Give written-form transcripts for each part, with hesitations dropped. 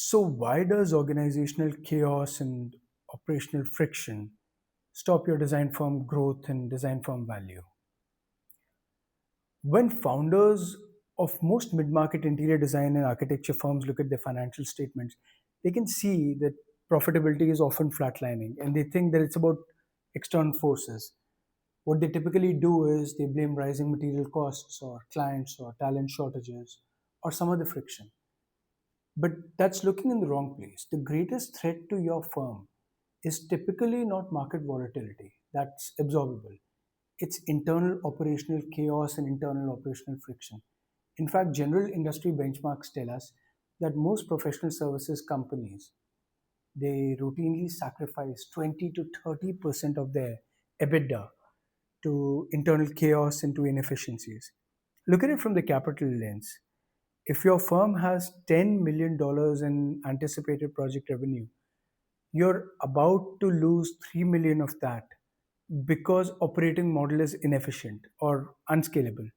So, why does organizational chaos and operational friction stop your design firm growth and design firm value? When founders of most mid market interior design and architecture firms look at their financial statements, they can see that profitability is often flatlining and they think that it's about external forces. What they typically do is they blame rising material costs or clients or talent shortages or some other friction. But that's looking in the wrong place. The greatest threat to your firm is typically not market volatility, that's absorbable. It's internal operational chaos and internal operational friction. In fact, general industry benchmarks tell us that most professional services companies they routinely sacrifice 20 to 30% of their EBITDA to internal chaos and to inefficiencies. Look at it from the capital lens. If your firm has $10 million in anticipated project revenue, you're about to lose 3 million of that because operating model is inefficient or unscalable.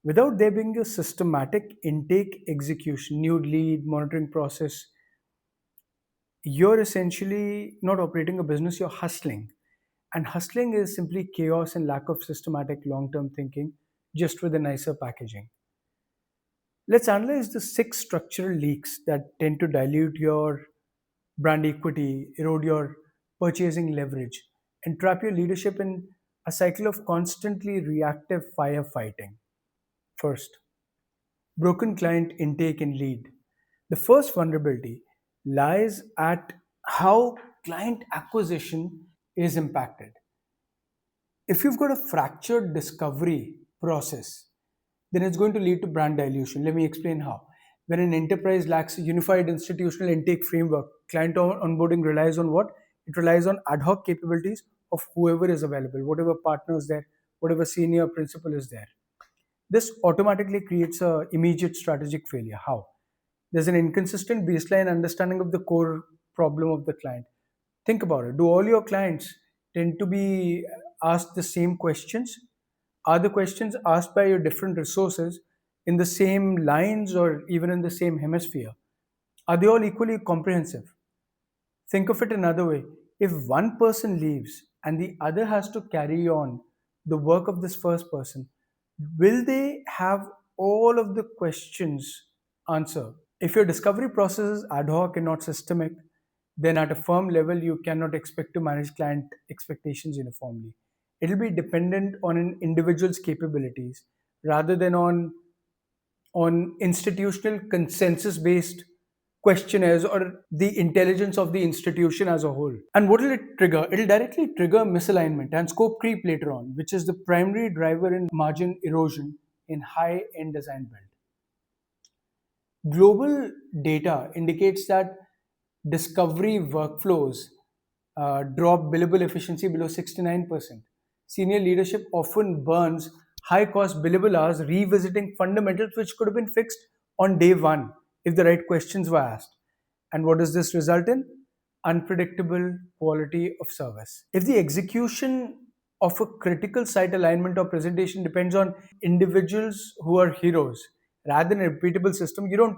Without there being a systematic intake execution, new lead monitoring process, you're essentially not operating a business, you're hustling. And hustling is simply chaos and lack of systematic long term thinking, just with a nicer packaging. Let's analyze the six structural leaks that tend to dilute your brand equity, erode your purchasing leverage, and trap your leadership in a cycle of constantly reactive firefighting. First, broken client intake and lead. The first vulnerability lies at how client acquisition is impacted. If you've got a fractured discovery process, then it's going to lead to brand dilution. Let me explain how. When an enterprise lacks a unified institutional intake framework, client onboarding relies on what? It relies on ad hoc capabilities of whoever is available, whatever partner is there, whatever senior principal is there. This automatically creates a immediate strategic failure. How? There's an inconsistent baseline understanding of the core problem of the client. Think about it. Do all your clients tend to be asked the same questions? Are the questions asked by your different resources in the same lines or even in the same hemisphere? Are they all equally comprehensive? Think of it another way. If one person leaves and the other has to carry on the work of this first person, will they have all of the questions answered? If your discovery process is ad hoc and not systemic, then at a firm level, you cannot expect to manage client expectations uniformly. It'll be dependent on an individual's capabilities rather than on institutional consensus based questionnaires or the intelligence of the institution as a whole. And what will it trigger? It'll directly trigger misalignment and scope creep later on, which is the primary driver in margin erosion in high end design build. Global data indicates that discovery workflows drop billable efficiency below 69%. Senior leadership often burns high cost billable hours revisiting fundamentals which could have been fixed on day one if the right questions were asked. And what does this result in? Unpredictable quality of service. If the execution of a critical site alignment or presentation depends on individuals who are heroes rather than a repeatable system, you don't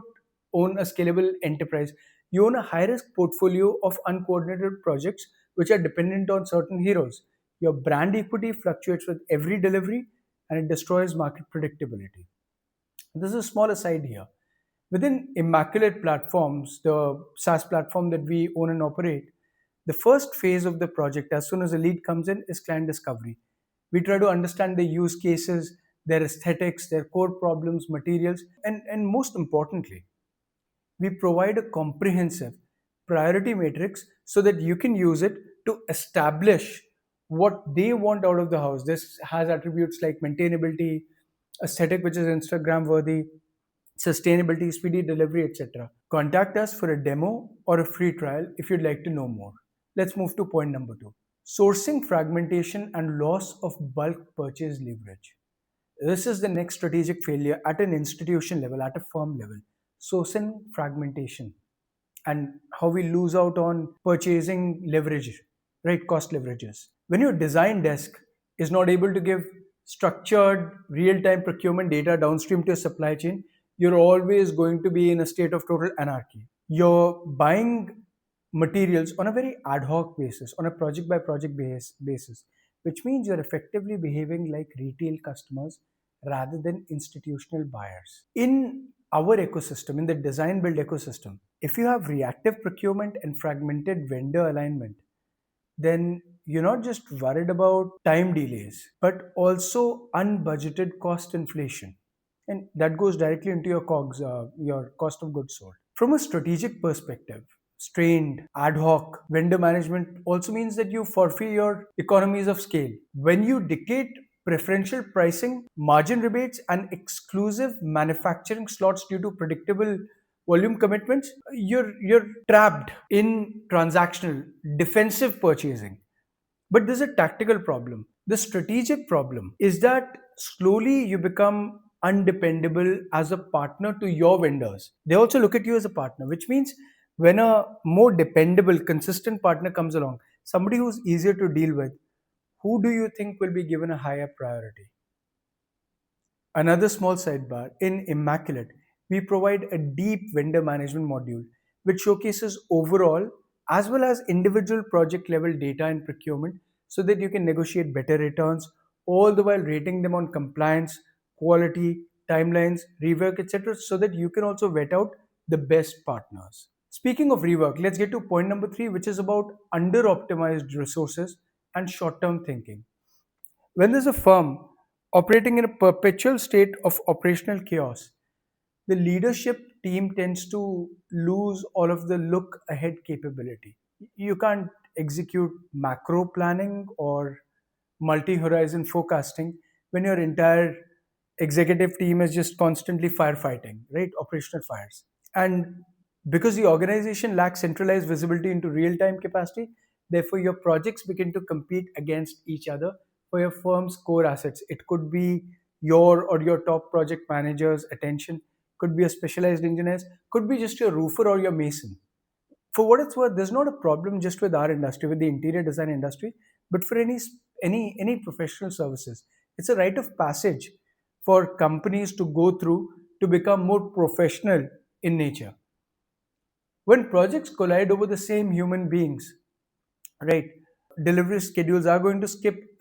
own a scalable enterprise. You own a high risk portfolio of uncoordinated projects which are dependent on certain heroes. Your brand equity fluctuates with every delivery and it destroys market predictability. This is a small aside here. Within Immaculate Platforms, the SaaS platform that we own and operate, the first phase of the project, as soon as a lead comes in, is client discovery. We try to understand their use cases, their aesthetics, their core problems, materials, and most importantly, we provide a comprehensive priority matrix so that you can use it to establish what they want out of the house. This has attributes like maintainability, aesthetic, which is Instagram worthy, sustainability, speedy delivery, etc. Contact us for a demo or a free trial if you'd like to know more. Let's move to point number two: sourcing fragmentation and loss of bulk purchase leverage. This is the next strategic failure at an institution level, at a firm level. Sourcing fragmentation and how we lose out on purchasing leverage, right? Cost leverages. When your design desk is not able to give structured real time procurement data downstream to your supply chain, you're always going to be in a state of total anarchy. You're buying materials on a very ad hoc basis, on a project by project basis, which means you're effectively behaving like retail customers rather than institutional buyers. In our ecosystem, in the design build ecosystem, if you have reactive procurement and fragmented vendor alignment, then you're not just worried about time delays, but also unbudgeted cost inflation. And that goes directly into your COGS, your cost of goods sold. From a strategic perspective, strained, ad hoc vendor management also means that you forfeit your economies of scale. When you dictate preferential pricing, margin rebates, and exclusive manufacturing slots due to predictable volume commitments, you're trapped in transactional defensive purchasing. But there's a tactical problem. The strategic problem is that slowly you become undependable as a partner to your vendors. They also look at you as a partner, which means when a more dependable, consistent partner comes along, somebody who's easier to deal with, who do you think will be given a higher priority? Another small sidebar: in Immaculate, we provide a deep vendor management module which showcases overall as well as individual project level data and procurement so that you can negotiate better returns, all the while rating them on compliance, quality, timelines, rework, etc., so that you can also vet out the best partners. Speaking of rework, let's get to point number three, which is about under optimized resources and short term thinking. When there's a firm operating in a perpetual state of operational chaos, the leadership team tends to lose all of the look ahead capability. You can't execute macro planning or multi horizon forecasting when your entire executive team is just constantly firefighting, right? Operational fires. And because the organization lacks centralized visibility into real time capacity, therefore your projects begin to compete against each other for your firm's core assets. It could be your or your top project manager's attention, could be a specialized engineer, could be just your roofer or your mason. For what it's worth, there's not a problem just with our industry, with the interior design industry, but for any professional services. It's a rite of passage for companies to go through to become more professional in nature. When projects collide over the same human beings, right, delivery schedules are going to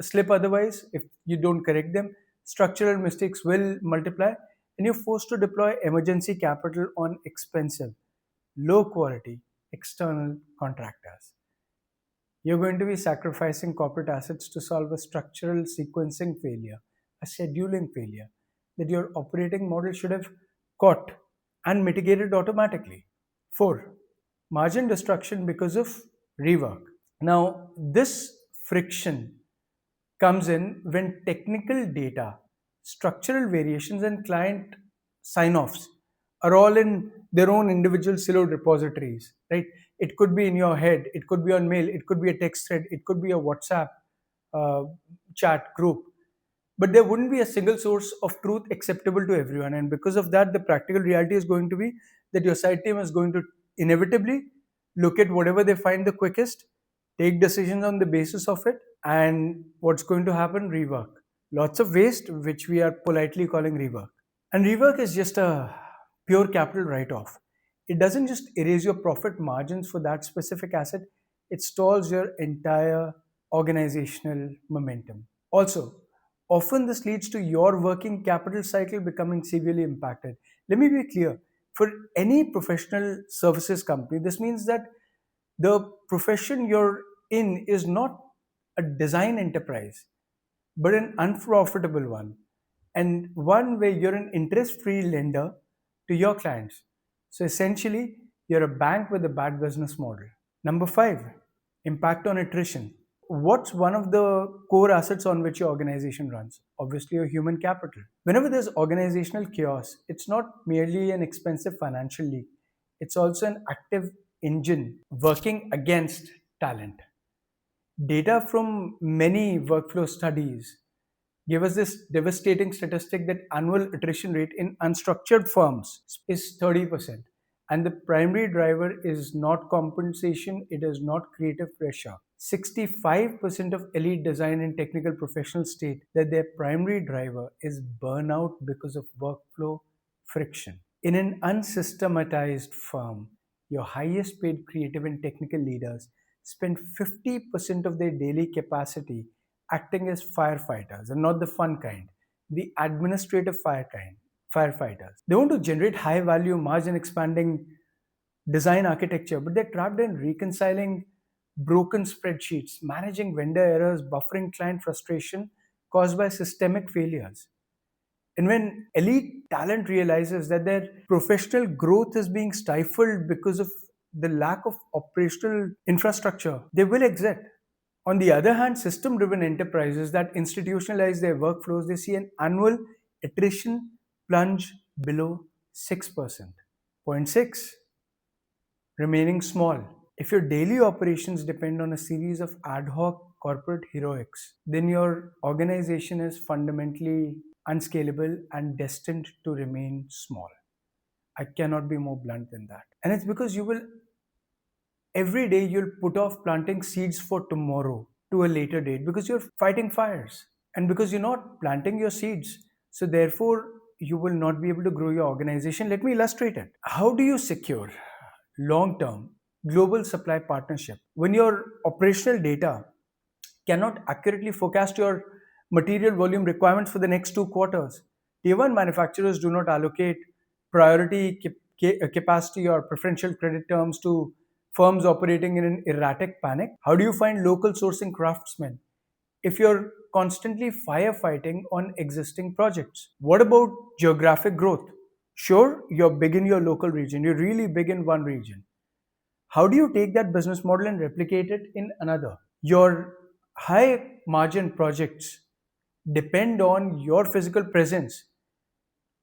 slip otherwise if you don't correct them. Structural mistakes will multiply, and you're forced to deploy emergency capital on expensive, low quality external contractors. You're going to be sacrificing corporate assets to solve a structural sequencing failure, a scheduling failure that your operating model should have caught and mitigated automatically. Four, margin destruction because of rework. Now, this friction comes in when technical data, structural variations, and client sign offs are all in their own individual siloed repositories, right? It could be in your head, it could be on mail, it could be a text thread, it could be a WhatsApp uh, chat group, but there wouldn't be a single source of truth acceptable to everyone. And because of that, the practical reality is going to be that your site team is going to inevitably look at whatever they find the quickest, take decisions on the basis of it, and what's going to happen? Rework. Lots of waste, which we are politely calling rework. And rework is just a pure capital write off. It doesn't just erase your profit margins for that specific asset, it stalls your entire organizational momentum. Also, often this leads to your working capital cycle becoming severely impacted. Let me be clear: for any professional services company, this means that the profession you're in is not a design enterprise, but an unprofitable one, and one where you're an interest free lender to your clients. So essentially, you're a bank with a bad business model. Number five, impact on attrition. What's one of the core assets on which your organization runs? Obviously, your human capital. Whenever there's organizational chaos, it's not merely an expensive financial leak, it's also an active engine working against talent. Data from many workflow studies give us this devastating statistic that annual attrition rate in unstructured firms is 30%. And the primary driver is not compensation, it is not creative pressure. 65% of elite design and technical professionals state that their primary driver is burnout because of workflow friction. In an unsystematized firm, your highest paid creative and technical leaders spend 50% of their daily capacity acting as firefighters, and not the fun kind, the administrative firefighters. They want to generate high value, margin expanding design architecture, but they're trapped in reconciling broken spreadsheets, managing vendor errors, buffering client frustration caused by systemic failures. And when elite talent realizes that their professional growth is being stifled because of the lack of operational infrastructure, they will exit. On the other hand, system driven enterprises that institutionalize their workflows, they see an annual attrition plunge below 6%. Point 6, remaining small. If your daily operations depend on a series of ad hoc corporate heroics, then your organization is fundamentally unscalable and destined to remain small. I cannot be more blunt than that. And it's because you will, every day, you'll put off planting seeds for tomorrow to a later date because you're fighting fires and because you're not planting your seeds. So, therefore, you will not be able to grow your organization. Let me illustrate it. How do you secure long term global supply partnership when your operational data cannot accurately forecast your material volume requirements for the next 2 quarters? Tier 1 manufacturers do not allocate priority capacity or preferential credit terms to firms operating in an erratic panic. How do you find local sourcing craftsmen if you're constantly firefighting on existing projects? What about geographic growth? Sure, you're big in your local region, you're really big in one region. How do you take that business model and replicate it in another? Your high margin projects depend on your physical presence,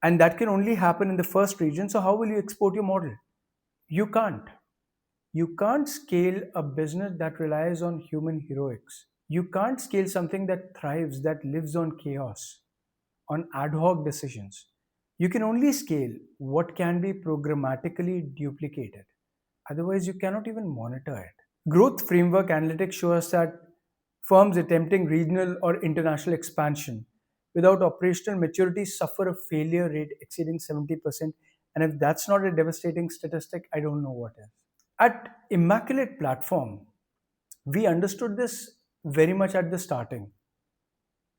and that can only happen in the first region. So, how will you export your model? You can't. You can't scale a business that relies on human heroics. You can't scale something that thrives, that lives on chaos, on ad hoc decisions. You can only scale what can be programmatically duplicated. Otherwise, you cannot even monitor it. Growth framework analytics show us that firms attempting regional or international expansion without operational maturity suffer a failure rate exceeding 70%. And if that's not a devastating statistic, I don't know what is. At Immaculate Platform, we understood this very much at the starting,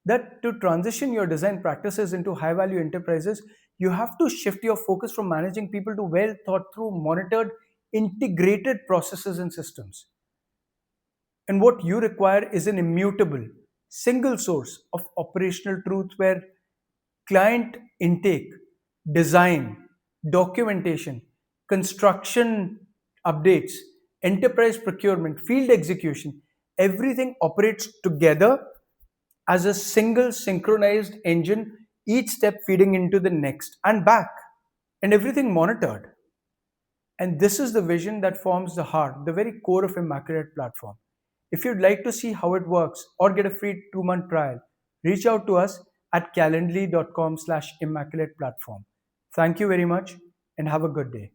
that to transition your design practices into high value enterprises, you have to shift your focus from managing people to well thought through, monitored, integrated processes and systems. And what you require is an immutable, single source of operational truth where client intake, design, documentation, construction updates, enterprise procurement, field execution, everything operates together as a single synchronized engine, each step feeding into the next and back, and everything monitored. And this is the vision that forms the heart, the very core of Immaculate Platform. If you'd like to see how it works or get a free 2-month trial, reach out to us at calendly.com/immaculate platform. Thank you very much and have a good day.